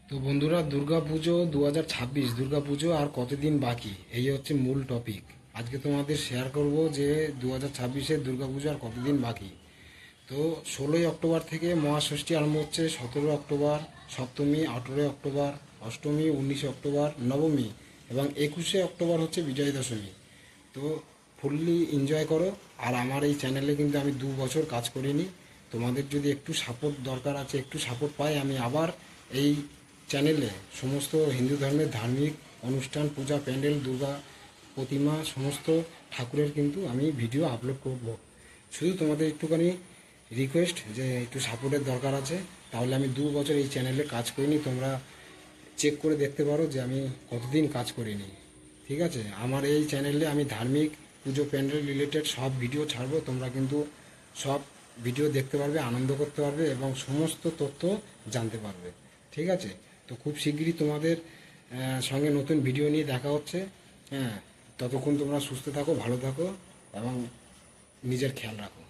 তো বন্ধুরা, দুর্গাপুজো 2026 দুর্গাপুজো আর কতদিন বাকি, এই হচ্ছে মূল টপিক। আজকে তোমাদের শেয়ার করব যে 2026-এর দুর্গাপুজো আর কতদিন বাকি। তো 16ই অক্টোবর থেকে মহাষষ্ঠী আরম্ভ হচ্ছে, 17 অক্টোবর সপ্তমী, 18 অক্টোবর অষ্টমী, 19 অক্টোবর নবমী এবং 21 অক্টোবর হচ্ছে বিজয়া দশমী। তো ফুললি এনজয় করো। আর আমার এই চ্যানেলে কিন্তু আমি 2 বছর কাজ করিনি। তোমাদের যদি একটু সাপোর্ট দরকার আছে, একটু সাপোর্ট পাই, আমি আবার এই চ্যানেলে সমস্ত হিন্দু ধর্মের ধার্মিক অনুষ্ঠান, পূজা প্যান্ডেল, দুর্গা প্রতিমা, সমস্ত ঠাকুরের কিন্তু আমি ভিডিও আপলোড করব। শুধু তোমাদের একটুখানি রিকোয়েস্ট যে একটু সাপোর্টের দরকার আছে, তাহলে আমি 2 বছর এই চ্যানেলে কাজ করিনি। তোমরা চেক করে দেখতে পারো যে আমি কতদিন কাজ করিনি। ঠিক আছে, আমার এই চ্যানেলে আমি ধার্মিক পুজো প্যান্ডেল রিলেটেড সব ভিডিও ছাড়বো। তোমরা কিন্তু সব ভিডিও দেখতে পারবে, আনন্দ করতে পারবে এবং সমস্ত তথ্য জানতে পারবে। ঠিক আছে, তো খুব শিগগিরই তোমাদের সঙ্গে নতুন ভিডিও নিয়ে দেখা হচ্ছে। হ্যাঁ, ততক্ষণ তোমরা সুস্থ থাকো, ভালো থাকো এবং নিজের খেয়াল রাখো।